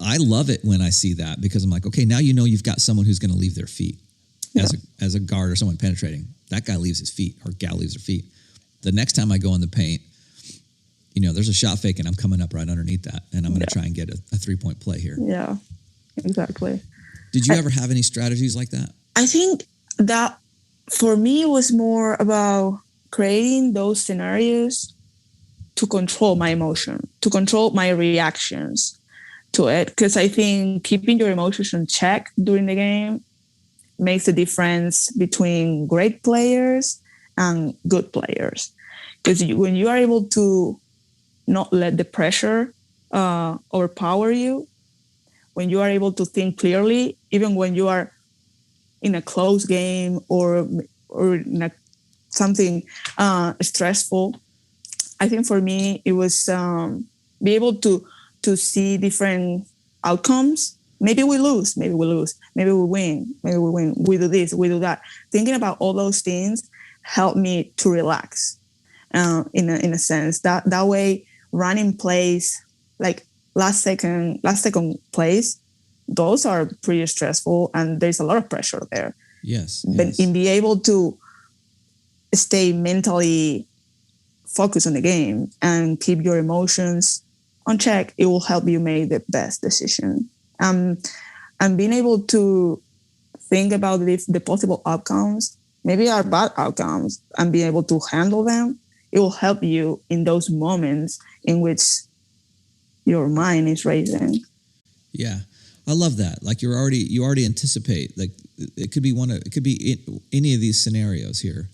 I love it when I see that because I'm like, okay, now you've got someone who's going to leave their feet as a guard or someone penetrating. That guy leaves his feet or gal leaves her feet. The next time I go in the paint, there's a shot fake and I'm coming up right underneath that and I'm going to try and get a 3-point play here. Yeah, exactly. Did you ever have any strategies like that? I think that for me it was more about creating those scenarios to control my emotion, to control my reactions to it. Because I think keeping your emotions in check during the game makes a difference between great players and good players. Because when you are able to not let the pressure overpower you, when you are able to think clearly, even when you are in a close game or in something stressful, I think for me it was be able to see different outcomes. Maybe we lose, maybe we win, we do this, we do that. Thinking about all those things helped me to relax in a sense. That way, running plays like last second plays, those are pretty stressful and there's a lot of pressure there. Yes. But in being able to stay mentally focused on the game and keep your emotions on check, it will help you make the best decision. And being able to think about the possible outcomes, maybe are bad outcomes, and being able to handle them, it will help you in those moments in which your mind is racing. Yeah, I love that. Like you already anticipate. Like it could be any of these scenarios here,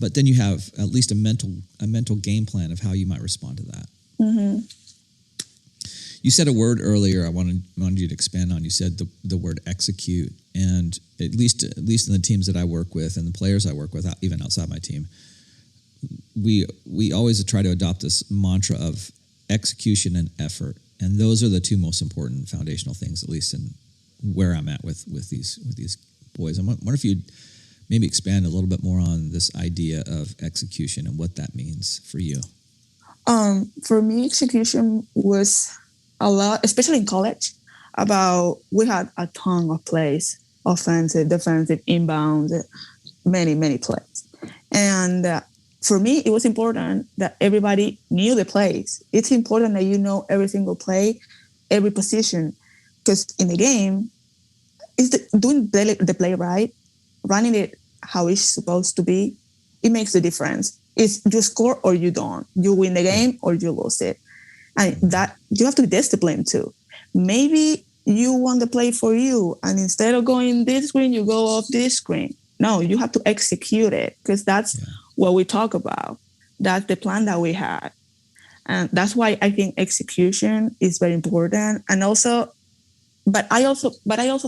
but then you have at least a mental game plan of how you might respond to that. Mm-hmm. You said a word earlier I wanted you to expand on. You said the word execute, and at least in the teams that I work with and the players I work with, even outside my team, we always try to adopt this mantra of execution and effort, and those are the two most important foundational things, at least in where I'm at with these boys. I wonder if you'd maybe expand a little bit more on this idea of execution and what that means for you. For me, execution was a lot, especially in college, we had a ton of plays, offensive, defensive, inbound, many plays. And for me, it was important that everybody knew the plays. It's important that you know every single play, every position, because in the game, doing the play right, running it how it's supposed to be, it makes the difference. It's you score or you don't. You win the game or you lose it. And that you have to be disciplined too. Maybe you want the play for you, and instead of going this screen, you go off this screen. No, you have to execute it, because that's what we talk about. That's the plan that we had. And that's why I think execution is very important. And also, but I also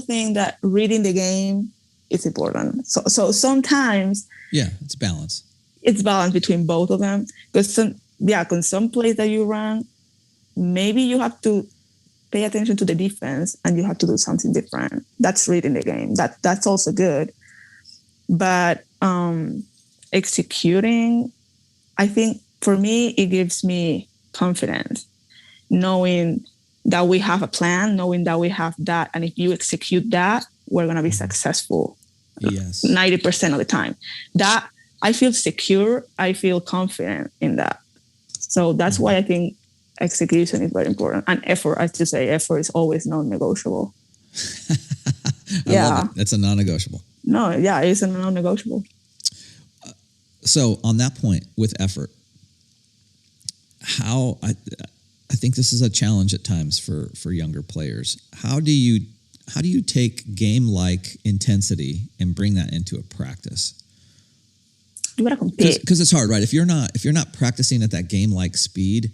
think that reading the game is important. So sometimes it's balance. It's balance between both of them. Because some plays that you run, maybe you have to pay attention to the defense and you have to do something different. That's reading the game. That's also good. but executing, I think for me, it gives me confidence, knowing that we have a plan, knowing that we have that. And if you execute that, we're going to be successful. Yes. 90% of the time. That I feel secure. I feel confident in that. So that's why I think execution is very important. And effort, as you say, effort is always non-negotiable. I love it. That's a non-negotiable. No, yeah, it's a non-negotiable. So on that point with effort, how I think this is a challenge at times for younger players. How do you take game-like intensity and bring that into a practice? You gotta compete because it's hard, right? If you're not practicing at that game-like speed,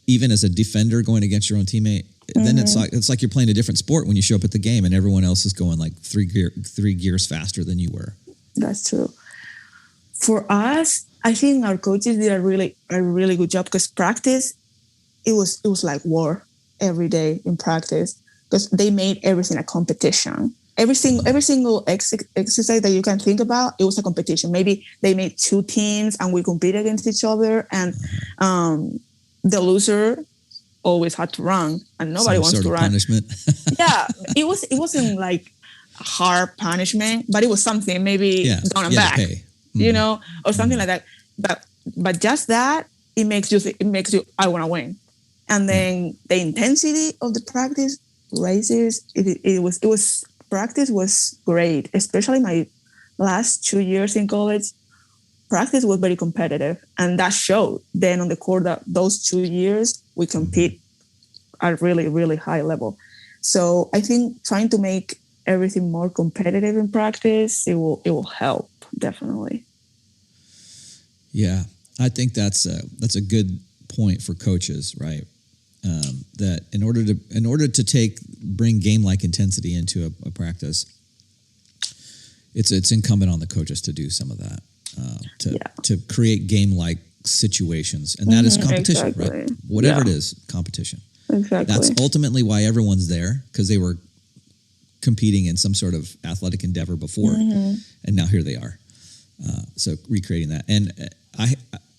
even as a defender going against your own teammate, then it's like you're playing a different sport when you show up at the game and everyone else is going like three gears faster than you were. That's true. For us, I think our coaches did a really good job, because practice, it was like war every day in practice, because they made everything a competition. Every single exercise that you can think about, it was a competition. Maybe they made 2 teams and we compete against each other, and the loser always had to run, and nobody wants to run. Punishment. Yeah, it wasn't like hard punishment, but it was something, maybe down and back, or something like that. But just that, it makes you I want to win, and then the intensity of the practice raises. It was practice was great, especially my last 2 years in college. Practice was very competitive, and that showed. Then on the court, that those 2 years we compete at really, really high level. So I think trying to make everything more competitive in practice, it will help, definitely. Yeah, I think that's a good point for coaches, right? That in order to bring game-like intensity into a practice, it's incumbent on the coaches to do some of that, to create game-like situations, and that is competition, right? Whatever it is, competition. Exactly. That's ultimately why everyone's there, because they were competing in some sort of athletic endeavor before, and now here they are. So recreating that, and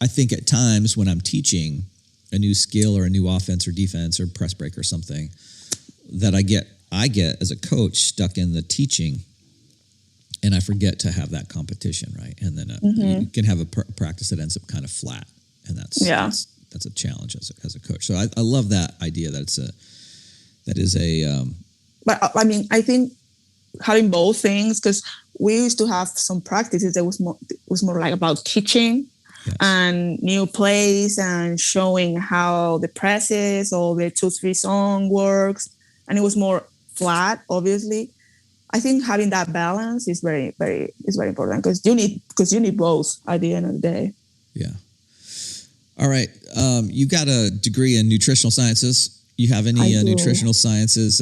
I think at times when I'm teaching a new skill or a new offense or defense or press break or something, that I get as a coach stuck in the teaching, and I forget to have that competition, right? And then you can have a practice that ends up kind of flat, and that's a challenge as a coach. So I love that idea that is a. But I mean, I think having both things, because we used to have some practices that was more like about teaching. Yes. And new plays and showing how the presses or the 2-3 song works, and it was more flat. Obviously, I think having that balance is very, very important, because you need both at the end of the day. Yeah. All right. You got a degree in nutritional sciences. You have any nutritional sciences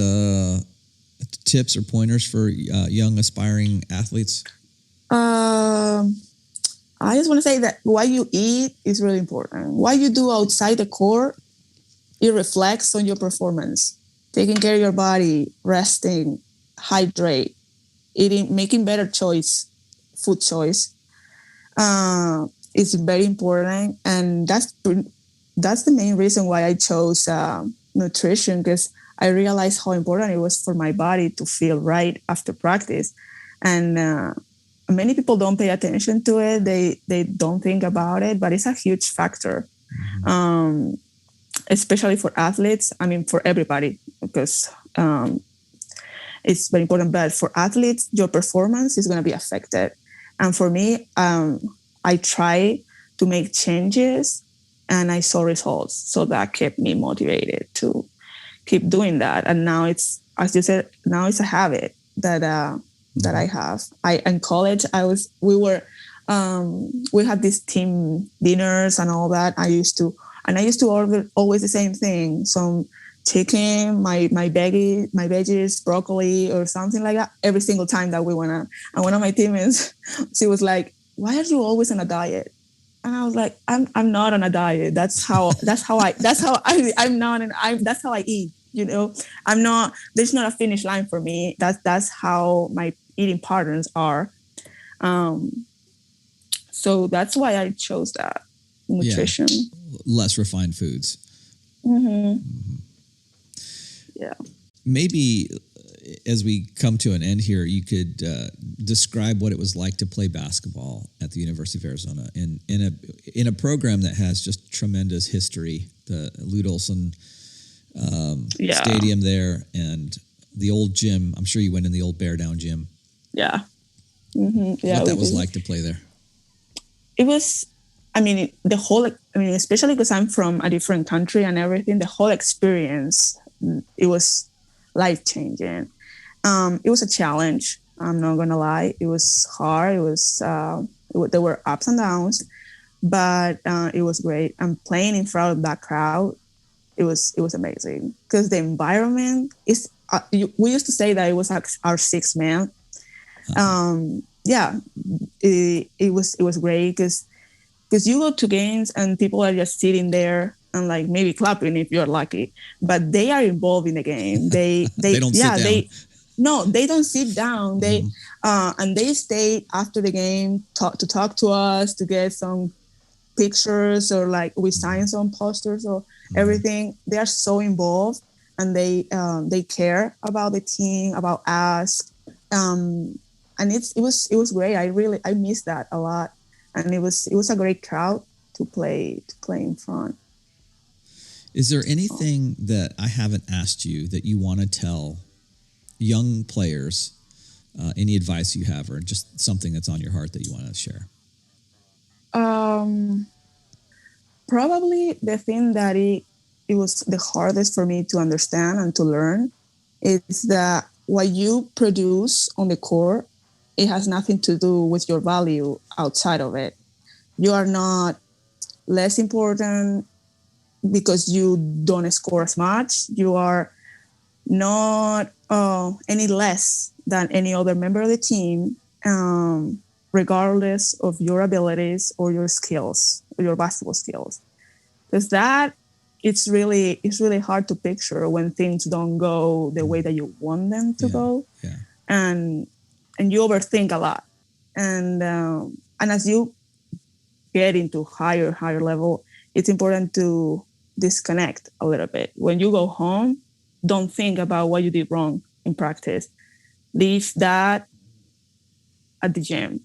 tips or pointers for young aspiring athletes? I just want to say that what you eat is really important. What you do outside the court, it reflects on your performance. Taking care of your body, resting, hydrate, eating, making better food choice. Is very important, and that's the main reason why I chose nutrition, because I realized how important it was for my body to feel right after practice, and. Many people don't pay attention to it. They don't think about it, but it's a huge factor, especially for athletes. I mean, for everybody, because it's very important. But for athletes, your performance is going to be affected. And for me, I try to make changes, and I saw results. So that kept me motivated to keep doing that. And now it's, as you said, now it's a habit that I have. In college, we had these team dinners and all that. I used to order always the same thing: some chicken, my veggies, broccoli, or something like that. Every single time that we went out, and one of my teammates, she was like, "Why are you always on a diet?" And I was like, "I'm not on a diet. That's how I eat. There's not a finish line for me. That's how my eating patterns are." So that's why I chose that nutrition. Less refined foods. Yeah. Maybe as we come to an end here, you could describe what it was like to play basketball at the University of Arizona in a program that has just tremendous history. The Lute Olson Stadium there, and the old gym. I'm sure you went in the old Bear Down gym. Yeah. Yeah. What that was like to play there. It was, especially because I'm from a different country and everything, the whole experience, it was life-changing. It was a challenge. I'm not going to lie. It was hard. There were ups and downs, but it was great. And playing in front of that crowd, it was amazing because the environment is, we used to say that it was our sixth man. It was great because you go to games and people are just sitting there and like maybe clapping if you're lucky, but they are involved in the game. They don't sit down. They don't sit down. And they stay after the game to talk to us, to get some pictures, or like we sign some posters or everything. They are so involved, and they care about the team, about us. And it was great. I missed that a lot, and it was a great crowd to play in front. Is there anything that I haven't asked you that you want to tell young players? Any advice you have, or just something that's on your heart that you want to share? Probably the thing that it was the hardest for me to understand and to learn is that what you produce on the court, it has nothing to do with your value outside of it. You are not less important because you don't score as much. You are not any less than any other member of the team, regardless of your abilities or your skills, or your basketball skills. Because it's really hard to picture when things don't go the way that you want them to go. Yeah. And you overthink a lot. And as you get into higher level, it's important to disconnect a little bit. When you go home, don't think about what you did wrong in practice. Leave that at the gym.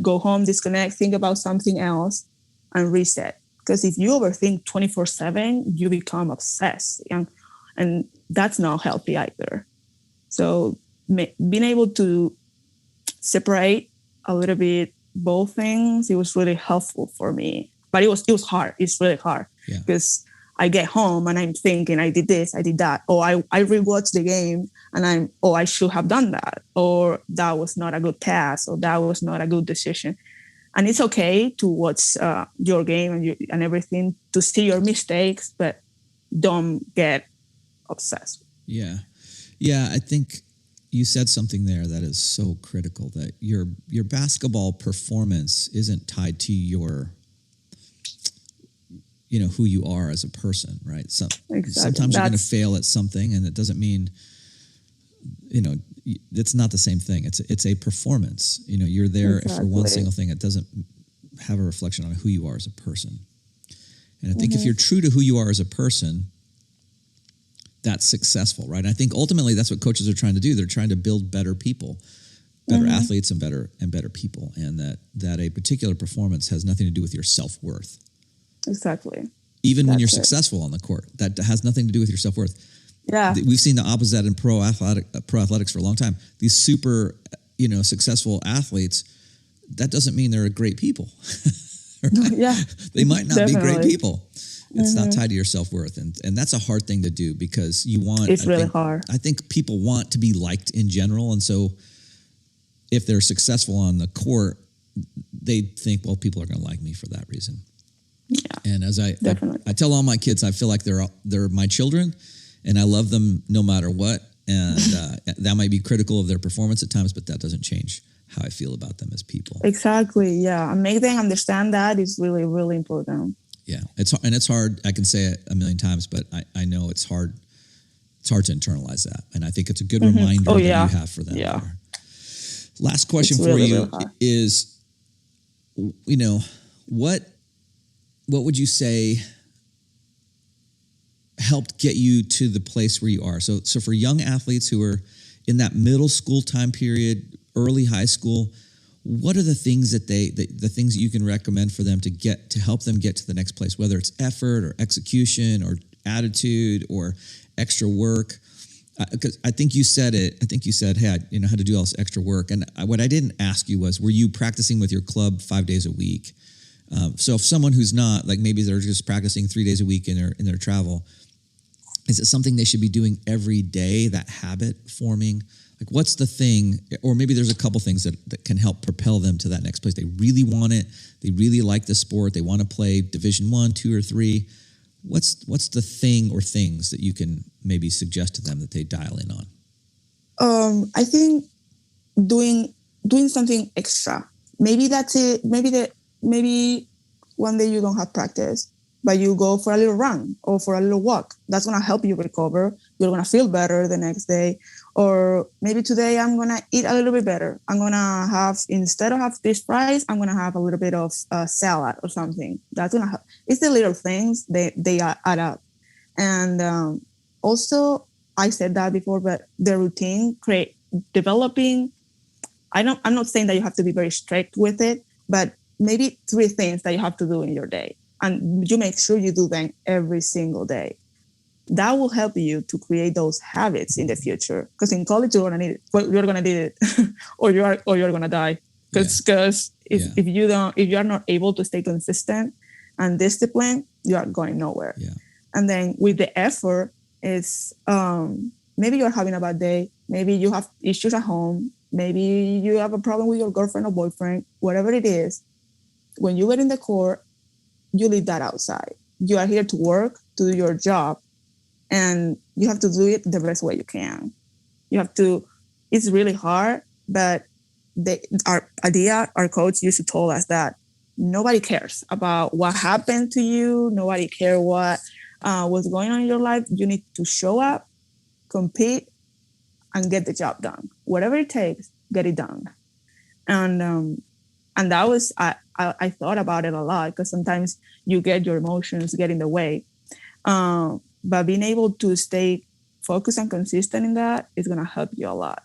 Go home, disconnect, think about something else, and reset. Because if you overthink 24/7, you become obsessed, and that's not healthy either. So being able to separate a little bit both things, it was really helpful for me. But it was hard. It's really hard because I get home and I'm thinking, I did this, I did that. Or I rewatch the game and I should have done that. Or that was not a good pass, or that was not a good decision. And it's okay to watch your game and everything, to see your mistakes, but don't get obsessed. Yeah. I think you said something there that is so critical, that your basketball performance isn't tied to your, who you are as a person, right? Exactly. Sometimes you're going to fail at something, and it doesn't mean, it's not the same thing. It's a performance. You're there for one single thing. It doesn't have a reflection on who you are as a person. And I think if you're true to who you are as a person, that's successful, right? I think ultimately that's what coaches are trying to do. They're trying to build better people, better athletes, and better people, and that a particular performance has nothing to do with your self-worth. Exactly. Even when you're successful on the court, that has nothing to do with your self-worth. Yeah. We've seen the opposite in pro athletics for a long time. These super, successful athletes, that doesn't mean they're great people. Right? Yeah. They might not be great people. It's not tied to your self-worth. And that's a hard thing to do, because it's really hard. I think people want to be liked in general. And so if they're successful on the court, they think, well, people are going to like me for that reason. Yeah. And as I tell all my kids, I feel like they're my children, and I love them no matter what. And that might be critical of their performance at times, but that doesn't change how I feel about them as people. Exactly. Yeah. And making them understand that is really, really important. Yeah. It's hard. I can say it a million times, but I know it's hard. It's hard to internalize that. And I think it's a good reminder that you have for them. Yeah. Last question It's for really, you really hard. is, what would you say helped get you to the place where you are? So for young athletes who are in that middle school time period, early high school, what are the things that the things that you can recommend for them to help them get to the next place, whether it's effort or execution or attitude or extra work? Because I think you said it. I think you said, "Hey, how to do all this extra work." And what I didn't ask you was, were you practicing with your club 5 days a week? So if someone who's not, like maybe they're just practicing 3 days a week in their travel, is it something they should be doing every day? That habit forming, like what's the thing? Or maybe there's a couple things that can help propel them to that next place. They really want it. They really like the sport. They want to play Division 1, 2, or 3. What's the thing or things that you can maybe suggest to them that they dial in on? I think doing something extra. Maybe that's it. Maybe one day you don't have practice, but you go for a little run or for a little walk. That's gonna help you recover. You're gonna feel better the next day. Or maybe today I'm gonna eat a little bit better. I'm gonna have, instead of have fish fries, I'm gonna have a little bit of salad or something. That's gonna help. It's the little things, they add up. And also, I said that before, but the routine, developing. I'm not saying that you have to be very strict with it, but maybe 3 things that you have to do in your day, and you make sure you do them every single day. That will help you to create those habits in the future. Because in college you're gonna need it. Well, you're gonna need it, or you're gonna die. Because if you are not able to stay consistent and disciplined, you are going nowhere. Yeah. And then with the effort, is maybe you're having a bad day. Maybe you have issues at home. Maybe you have a problem with your girlfriend or boyfriend. Whatever it is, when you get in the court, you leave that outside. You are here to work, to do your job, and you have to do it the best way you can. You have to. It's really hard, but our coach used to tell us that nobody cares about what happened to you. Nobody cares what's going on in your life. You need to show up, compete, and get the job done. Whatever it takes, get it done. And that was, I thought about it a lot, because sometimes you get your emotions get in the way. But being able to stay focused and consistent in that is going to help you a lot.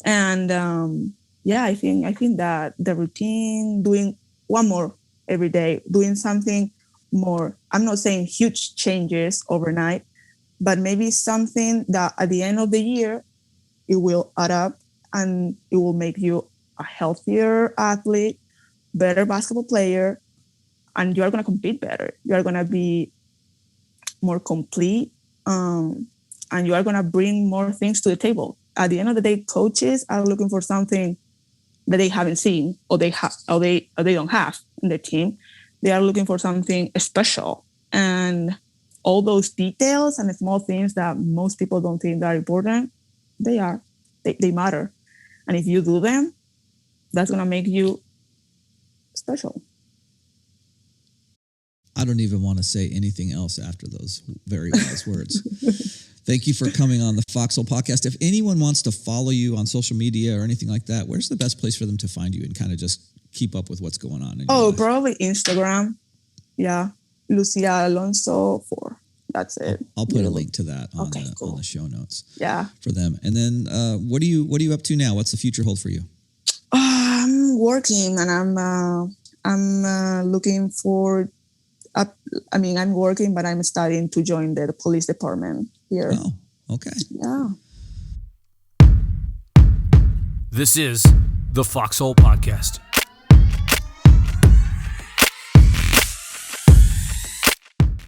And I think that the routine, doing one more every day, doing something more. I'm not saying huge changes overnight, but maybe something that at the end of the year, it will add up and it will make you a healthier athlete, better basketball player, and you are going to compete better. You are going to be more complete, and you are going to bring more things to the table. At the end of the day, coaches are looking for something that they haven't seen or they don't have in their team. They are looking for something special, and all those details and the small things that most people don't think that are important, they matter. And if you do them, that's going to make you special. I don't even want to say anything else after those very wise words. Thank you for coming on the Foxhole Podcast. If anyone wants to follow you on social media or anything like that, where's the best place for them to find you and kind of just keep up with what's going on in your life? Probably Instagram. Yeah. Lucia Alonso 4. That's it. I'll put a link to that on the show notes. Yeah. For them. And then what are you up to now? What's the future hold for you? I'm working, and I'm looking for. I'm working, but I'm studying to join the police department here. Oh, okay. Yeah. This is the Foxhole Podcast.